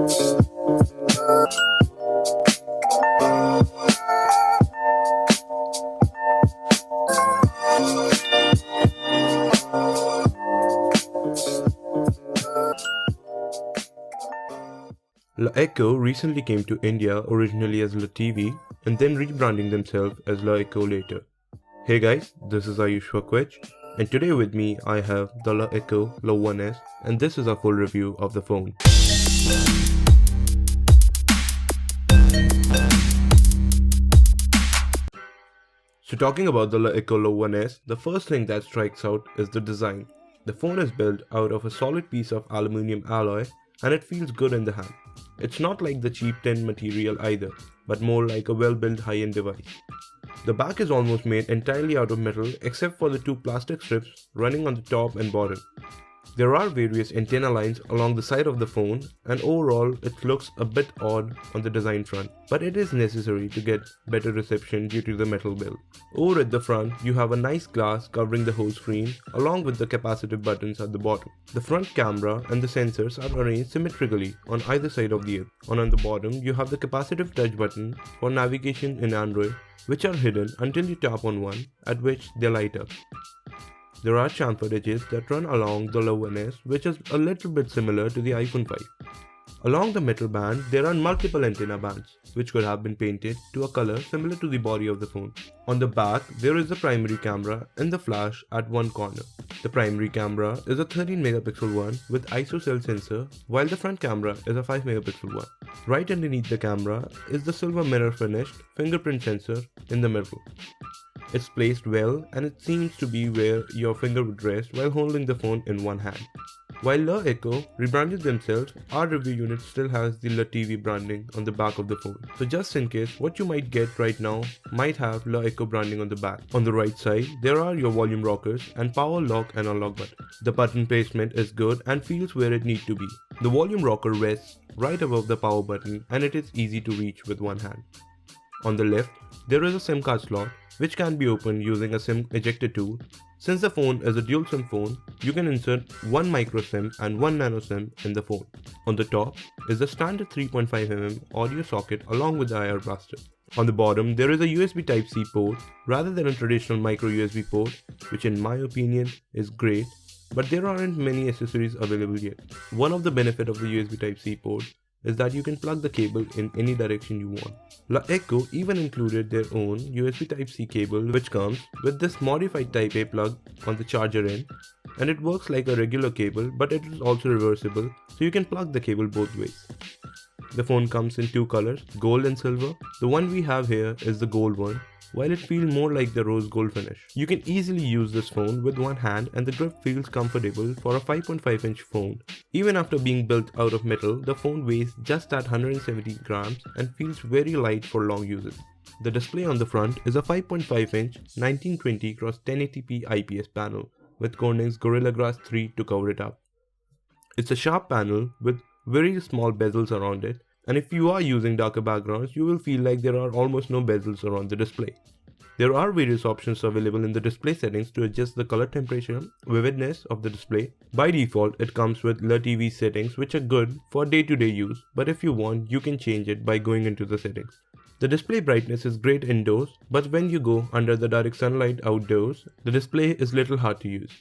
LeEco recently came to India originally as LeTV and then rebranding themselves as LeEco later. Hey guys, this is Ayush for Qwich, and today with me I have the LeEco Le1S, and this is a full review of the phone. So talking about the LeEco Le1S, the first thing that strikes out is the design. The phone is built out of a solid piece of aluminium alloy and it feels good in the hand. It's not like the cheap tin material either, but more like a well-built high-end device. The back is almost made entirely out of metal except for the two plastic strips running on the top and bottom. There are various antenna lines along the side of the phone, and overall it looks a bit odd on the design front, but it is necessary to get better reception due to the metal build. Over at the front, you have a nice glass covering the whole screen along with the capacitive buttons at the bottom. The front camera and the sensors are arranged symmetrically on either side of the ear. And on the bottom, you have the capacitive touch button for navigation in Android, which are hidden until you tap on one, at which they light up. There are chamfered edges that run along the Le1S, which is a little bit similar to the iPhone 5. Along the metal band, there are multiple antenna bands, which could have been painted to a color similar to the body of the phone. On the back, there is the primary camera and the flash at one corner. The primary camera is a 13 megapixel one with ISO sensor, while the front camera is a 5 megapixel one. Right underneath the camera is the silver mirror finished fingerprint sensor in the middle. It's placed well and it seems to be where your finger would rest while holding the phone in one hand. While LeEco rebranded themselves, our review unit still has the LeTV branding on the back of the phone. So just in case, what you might get right now might have LeEco branding on the back. On the right side, there are your volume rockers and power lock and unlock button. The button placement is good and feels where it needs to be. The volume rocker rests right above the power button and it is easy to reach with one hand. On the left, there is a SIM card slot which can be opened using a SIM ejector tool. Since the phone is a dual SIM phone, you can insert one micro SIM and one nano SIM in the phone. On the top is the standard 3.5mm audio socket along with the IR blaster. On the bottom, there is a USB Type-C port rather than a traditional micro USB port, which in my opinion is great, but there aren't many accessories available yet. One of the benefits of the USB Type-C port is that you can plug the cable in any direction you want. LeEco even included their own USB Type-C cable which comes with this modified Type A plug on the charger end, and it works like a regular cable but it is also reversible, so you can plug the cable both ways. The phone comes in two colors, gold and silver. The one we have here is the gold one, while it feels more like the rose gold finish. You can easily use this phone with one hand and the grip feels comfortable for a 5.5-inch phone. Even after being built out of metal, the phone weighs just at 170 grams and feels very light for long uses. The display on the front is a 5.5-inch 1920x1080p IPS panel with Corning's Gorilla Glass 3 to cover it up. It's a sharp panel with very small bezels around it, and if you are using darker backgrounds, you will feel like there are almost no bezels around the display. There are various options available in the display settings to adjust the color temperature, vividness of the display. By default, it comes with LeTV settings which are good for day-to-day use, but if you want, you can change it by going into the settings. The display brightness is great indoors, but when you go under the direct sunlight outdoors, the display is little hard to use.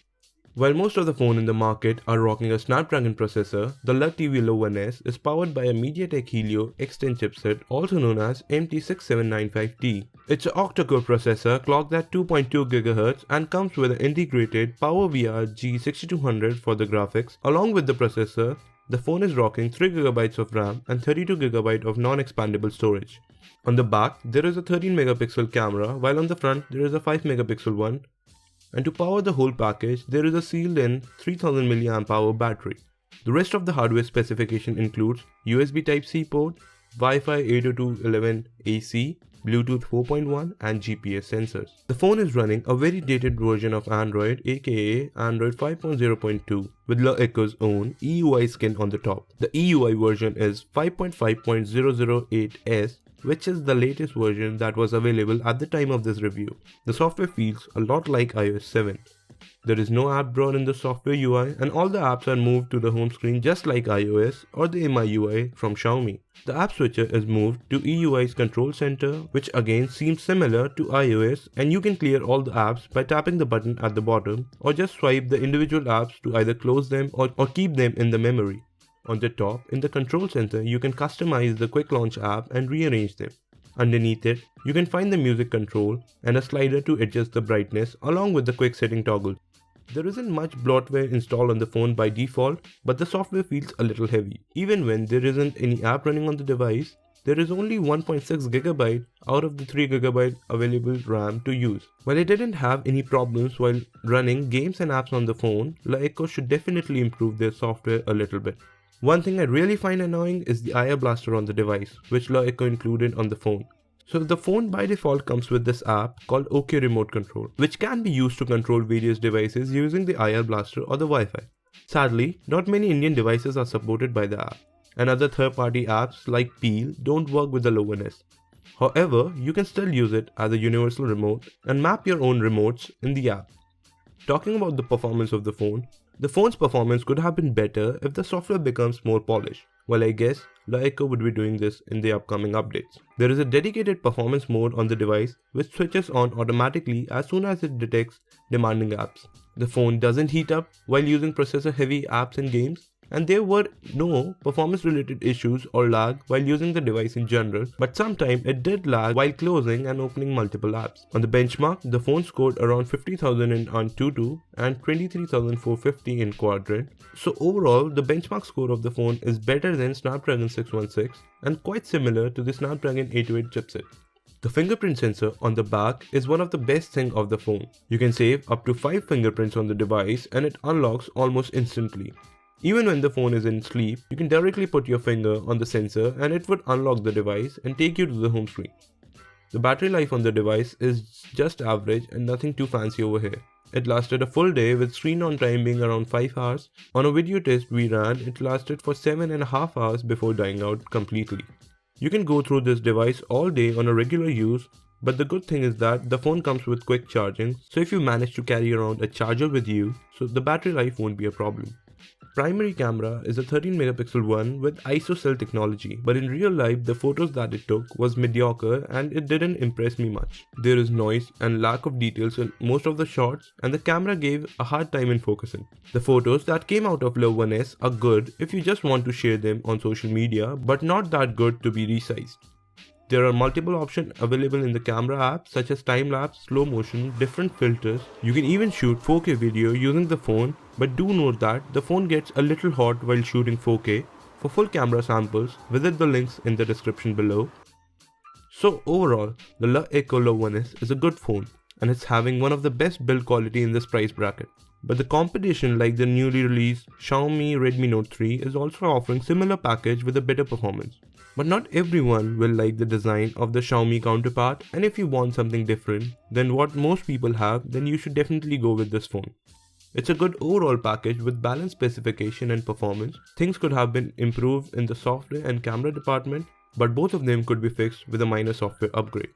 While most of the phones in the market are rocking a Snapdragon processor, the LeTV Le1S is powered by a MediaTek Helio X10 chipset, also known as MT6795T. It's an octa-core processor clocked at 2.2 GHz and comes with an integrated PowerVR G6200 for the graphics. Along with the processor, the phone is rocking 3GB of RAM and 32GB of non-expandable storage. On the back, there is a 13 megapixel camera, while on the front there is a 5 megapixel one. And to power the whole package, there is a sealed-in 3000 mAh battery. The rest of the hardware specification includes USB Type-C port, Wi-Fi 802.11ac, Bluetooth 4.1 and GPS sensors. The phone is running a very dated version of Android, aka Android 5.0.2, with LeEco's own EUI skin on the top. The EUI version is 5.5.008s, which is the latest version that was available at the time of this review. The software feels a lot like iOS 7. There is no app drawer in the software UI, and all the apps are moved to the home screen just like iOS or the MIUI from Xiaomi. The app switcher is moved to EUI's control center, which again seems similar to iOS, and you can clear all the apps by tapping the button at the bottom or just swipe the individual apps to either close them or keep them in the memory. On the top, in the control center, you can customize the quick launch app and rearrange them. Underneath it, you can find the music control and a slider to adjust the brightness along with the quick setting toggle. There isn't much bloatware installed on the phone by default, but the software feels a little heavy. Even when there isn't any app running on the device, there is only 1.6GB out of the 3GB available RAM to use. While it didn't have any problems while running games and apps on the phone, LeEco should definitely improve their software a little bit. One thing I really find annoying is the IR blaster on the device, which LeEco included on the phone. So the phone by default comes with this app called OK Remote Control, which can be used to control various devices using the IR blaster or the Wi-Fi. Sadly, not many Indian devices are supported by the app, and other third-party apps like Peel don't work with the Le1S. However, you can still use it as a universal remote and map your own remotes in the app. Talking about the performance of the phone's performance could have been better if the software becomes more polished. Well, I guess LeEco would be doing this in the upcoming updates. There is a dedicated performance mode on the device which switches on automatically as soon as it detects demanding apps. The phone doesn't heat up while using processor-heavy apps and games, and there were no performance-related issues or lag while using the device in general, but sometimes it did lag while closing and opening multiple apps. On the benchmark, the phone scored around 50,000 in Antutu and 23,450 in Quadrant. So overall, the benchmark score of the phone is better than Snapdragon 616 and quite similar to the Snapdragon 828 chipset. The fingerprint sensor on the back is one of the best things of the phone. You can save up to 5 fingerprints on the device and it unlocks almost instantly. Even when the phone is in sleep, you can directly put your finger on the sensor and it would unlock the device and take you to the home screen. The battery life on the device is just average and nothing too fancy over here. It lasted a full day with screen on time being around 5 hours. On a video test we ran, it lasted for 7.5 hours before dying out completely. You can go through this device all day on a regular use, but the good thing is that the phone comes with quick charging, so if you manage to carry around a charger with you, so the battery life won't be a problem. Primary camera is a 13MP one with ISO cell technology, but in real life the photos that it took was mediocre and it didn't impress me much. There is noise and lack of details in most of the shots and the camera gave a hard time in focusing. The photos that came out of Le1S are good if you just want to share them on social media, but not that good to be resized. There are multiple options available in the camera app such as time-lapse, slow motion, different filters. You can even shoot 4K video using the phone, but do note that the phone gets a little hot while shooting 4K. For full camera samples, visit the links in the description below. So overall, the LeEco Le1S is a good phone and it's having one of the best build quality in this price bracket. But the competition like the newly released Xiaomi Redmi Note 3 is also offering similar package with a better performance. But not everyone will like the design of the Xiaomi counterpart, and if you want something different than what most people have, then you should definitely go with this phone. It's a good overall package with balanced specification and performance. Things could have been improved in the software and camera department, but both of them could be fixed with a minor software upgrade.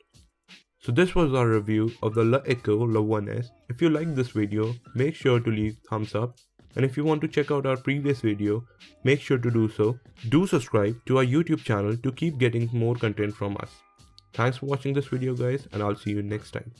So this was our review of the LeEco Le1S. If you liked this video, make sure to leave thumbs up. And if you want to check out our previous video, make sure to do so. Do subscribe to our YouTube channel to keep getting more content from us. Thanks for watching this video guys, and I'll see you next time.